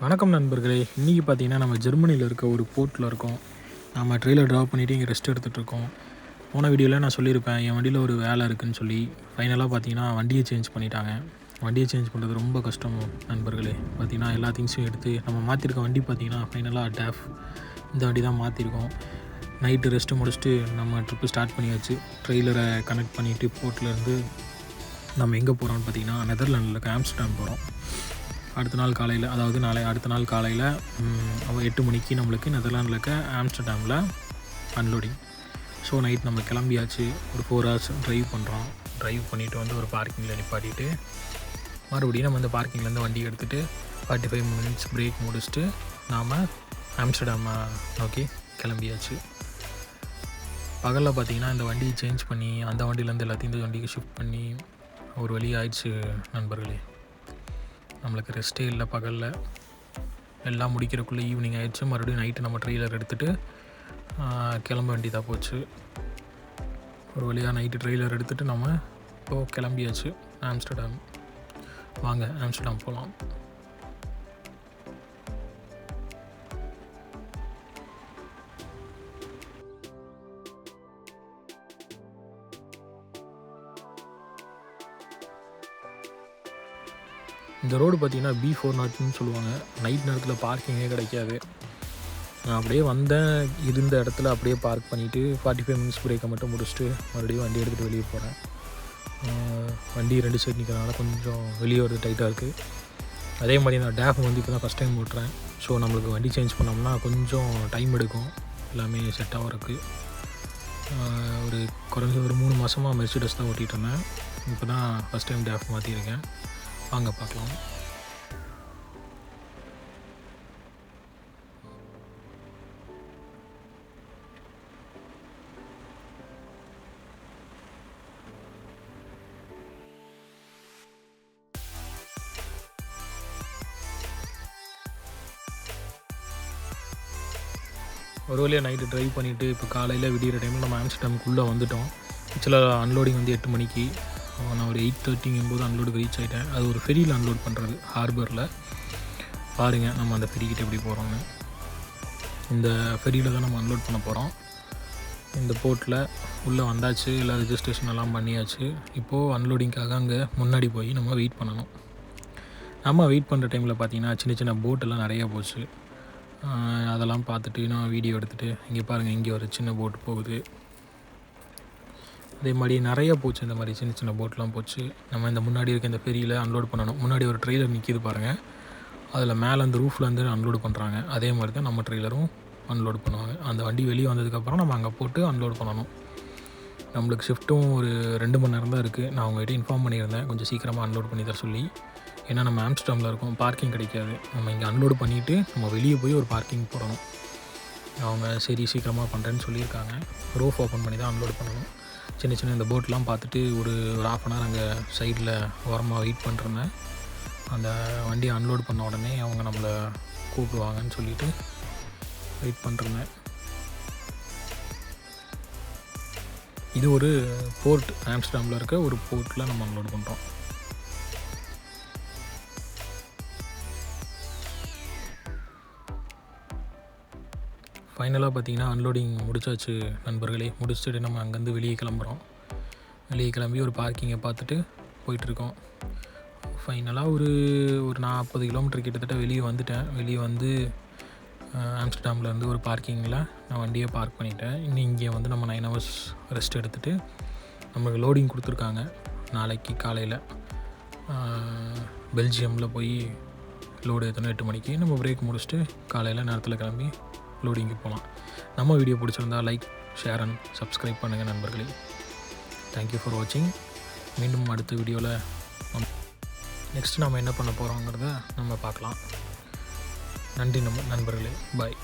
வணக்கம் நண்பர்களே. இன்றைக்கி பார்த்தீங்கன்னா நம்ம ஜெர்மனியில் இருக்க ஒரு போர்ட்டில் இருக்கோம். நம்ம ட்ரெயிலர் ட்ராப் பண்ணிவிட்டு இங்கே ரெஸ்ட் எடுத்துகிட்டு இருக்கோம். போன வீடியோவில் நான் சொல்லியிருப்பேன் என் வண்டியில் ஒரு வேலை இருக்குதுன்னு சொல்லி. ஃபைனலாக பார்த்தீங்கன்னா வண்டியை சேஞ்ச் பண்ணிட்டாங்க. வண்டியை சேஞ்ச் பண்ணுறது ரொம்ப கஷ்டம் நண்பர்களே. பார்த்திங்கன்னா எல்லா திங்ஸையும் எடுத்து நம்ம மாற்றிருக்க வண்டி பார்த்திங்கன்னா ஃபைனலாக டேஃப் இந்த வண்டி தான் மாற்றிருக்கோம். நைட்டு ரெஸ்ட்டு முடிச்சுட்டு நம்ம ட்ரிப்பு ஸ்டார்ட் பண்ணியாச்சு. ட்ரெயிலரை கனெக்ட் பண்ணிவிட்டு போர்ட்லேருந்து நம்ம எங்கே போகிறோம்னு பார்த்திங்கன்னா நெதர்லாண்டில் இருக்க ஆம்ஸ்டர்டாம் போகிறோம். அடுத்த நாள் காலையில், அதாவது அடுத்த நாள் காலையில் 8 மணிக்கு நம்மளுக்கு நெதர்லாண்டில் இருக்க ஆம்ஸ்டர்டாமில் அன்லோடிங். ஸோ நைட் நம்ம கிளம்பியாச்சு. ஒரு 4 hours ட்ரைவ் பண்ணுறோம். ட்ரைவ் பண்ணிவிட்டு வந்து ஒரு பார்க்கிங்கில் நிப்பாட்டிட்டு மறுபடியும் நம்ம இந்த பார்க்கிங்லேருந்து வண்டி எடுத்துகிட்டு 45 minutes பிரேக் முடிச்சுட்டு நாம் ஆம்ஸ்டர்டாமை நோக்கி கிளம்பியாச்சு. பகலில் பார்த்திங்கன்னா இந்த வண்டியை சேஞ்ச் பண்ணி அந்த வண்டியிலேருந்து எல்லாத்தையும் இந்த வண்டிக்கு ஷிஃப்ட் பண்ணி ஒரு வழி ஆயிடுச்சு நண்பர்களே. நம்மளுக்கு ரெஸ்ட்டே இல்லை. பகலில் எல்லாம் முடிக்கிறக்குள்ளே ஈவினிங் ஆகிடுச்சு. மறுபடியும் நைட்டு நம்ம ட்ரெயிலர் எடுத்துகிட்டு கிளம்ப வேண்டியதாக போச்சு. ஒரு வழியாக நைட்டு ட்ரெயிலர் எடுத்துகிட்டு நம்ம இப்போது கிளம்பியாச்சு ஆம்ஸ்டர்டாம். வாங்க ஆம்ஸ்டர்டாம் போகலாம். இந்த ரோடு பார்த்திங்கன்னா B402 சொல்லுவாங்க. நைட் நேரத்தில் பார்க்கிங்கே கிடைக்காது. நான் அப்படியே வந்தேன், இருந்த இடத்துல அப்படியே பார்க் பண்ணிவிட்டு 45 minutes பிரேக்கை மட்டும் முடிச்சுட்டு மறுபடியும் வண்டி எடுத்துகிட்டு வெளியே போகிறேன். வண்டி 2 சைடு நிற்கிறதுனால கொஞ்சம் வெளியே வரது டைட்டாக இருக்குது. அதே மாதிரி நான் டேஃப் வந்து இப்போ தான் ஃபஸ்ட் டைம் ஓட்டுறேன். ஸோ நம்மளுக்கு வண்டி சேஞ்ச் பண்ணோம்னா கொஞ்சம் டைம் எடுக்கும் எல்லாமே செட் ஆகிறதுக்கு. ஒரு குறைஞ்ச ஒரு 3 மாதமாக மெர்சிடஸ் தான் ஓட்டிகிட்டு இருந்தேன். இப்போ தான் ஃபஸ்ட் டைம் டேஃப் மாற்றிருக்கேன். வாங்க பார்க்கலாம். ஒரு வழியாக நைட்டு ட்ரைவ் பண்ணிவிட்டு இப்போ காலையில் விடிகிற டைமில் நம்ம ஆம்ஸ்டர்டாமுக்குள்ளே வந்துவிட்டோம். ஆக்சுவலாக அன்லோடிங் வந்து 8 மணிக்கு. நான் ஒரு 8:30 அன்லோடுக்கு ரீச் ஆகிட்டேன். அது ஒரு ஃபெரியில் அன்லோட் பண்ணுறது ஹார்பரில். பாருங்கள் நம்ம அந்த ஃபெரிக்கிட்ட எப்படி போகிறோன்னு. இந்த ஃபெரியில் தான் நம்ம அன்லோட் பண்ண போகிறோம். இந்த போர்ட்டில் உள்ளே வந்தாச்சு. எல்லாம் ரெஜிஸ்ட்ரேஷன் எல்லாம் பண்ணியாச்சு. இப்போது அன்லோடிங்காக அங்கே முன்னாடி போய் நம்ம வெயிட் பண்ணணும். நம்ம வெயிட் பண்ணுற டைமில் பார்த்திங்கன்னா சின்ன சின்ன போட்டெல்லாம் நிறையா போச்சு. அதெல்லாம் பார்த்துட்டு நான் வீடியோ எடுத்துகிட்டு இங்கே பாருங்கள், இங்கே ஒரு சின்ன போட்டு போகுது. அதே மாதிரி நிறையா போச்சு. இந்த மாதிரி சின்ன சின்ன போட்லாம் போச்சு. நம்ம இந்த முன்னாடி இருக்க இந்த ஃபெரியில் அன்லோட் பண்ணணும். முன்னாடி ஒரு ட்ரெய்லர் நிற்கிது பாருங்கள். அதில் மேலே அந்த ரூஃப்லேருந்து அன்லோடு பண்ணுறாங்க. அதே மாதிரி தான் நம்ம ட்ரெய்லரும் அன்லோட் பண்ணுவாங்க. அந்த வண்டி வெளியே வந்ததுக்கப்புறம் நம்ம அங்கே போட்டு அன்லோட் பண்ணணும். நம்மளுக்கு ஷிஃப்ட்டும் ஒரு 2 மணி நேரம் தான் இருக்குது. நான் அவங்ககிட்ட இன்ஃபார்ம் பண்ணியிருந்தேன் கொஞ்சம் சீக்கிரமாக அன்லோட் பண்ணி தர சொல்லி. ஏன்னா நம்ம ஆம்ஸ்டர்டாமில் இருக்கோம், பார்க்கிங் கிடைக்காது. நம்ம இங்கே அன்லோடு பண்ணிவிட்டு நம்ம வெளியே போய் ஒரு பார்க்கிங் போடணும். அவங்க சரி சீக்கிரமாக பண்ணுறேன்னு சொல்லியிருக்காங்க. ரூஃப் ஓப்பன் பண்ணி தான் அன்லோட் பண்ணணும். சின்ன சின்ன இந்த போட்லாம் பார்த்துட்டு ஒரு 1/2 hour அங்கே சைடில் ஓரமாக வெயிட் பண்ணிருந்தேன். அந்த வண்டியை அன்லோட் பண்ண உடனே அவங்க நம்மளை கூப்பிடுவாங்கன்னு சொல்லிவிட்டு வெயிட் பண்ணிருந்தேன். இது ஒரு போர்ட், ஆம்ஸ்டர்டாமில் இருக்க ஒரு போர்ட்டில் நம்ம அன்லோட் பண்ணுறோம். ஃபைனலாக பார்த்திங்கன்னா அன்லோடிங் முடிச்சாச்சு நண்பர்களே. முடிச்சுட்டு நம்ம அங்கேருந்து வெளியே கிளம்புறோம். வெளியே கிளம்பி ஒரு பார்க்கிங்கை பார்த்துட்டு போயிட்டுருக்கோம். ஃபைனலாக ஒரு 40 கிலோமீட்டர் கிட்டத்தட்ட வெளியே வந்துட்டேன். வெளியே வந்து ஆம்ஸ்டர்டாமில் இருந்து ஒரு பார்க்கிங்கில் நான் வண்டியை பார்க் பண்ணிட்டேன். இன்னும் இங்கே வந்து நம்ம 9 hours ரெஸ்ட் எடுத்துகிட்டு நம்மளுக்கு லோடிங் கொடுத்துருக்காங்க. நாளைக்கு காலையில் பெல்ஜியமில் போய் லோடு ஏற்றணும் 8 மணிக்கு. நம்ம பிரேக் முடிச்சுட்டு காலையில் நேரத்தில் கிளம்பி லோடிங்கு போகலாம். நம்ம வீடியோ பிடிச்சிருந்தா லைக், ஷேர் அண்ட் சப்ஸ்கிரைப் பண்ணுங்கள் நண்பர்களே. தேங்க்யூ ஃபார் வாட்சிங். மீண்டும் அடுத்த வீடியோவில் நெக்ஸ்ட்டு நம்ம என்ன பண்ண போகிறோங்கிறத நம்ம பார்க்கலாம். நன்றி நண்பர்களே. பாய்.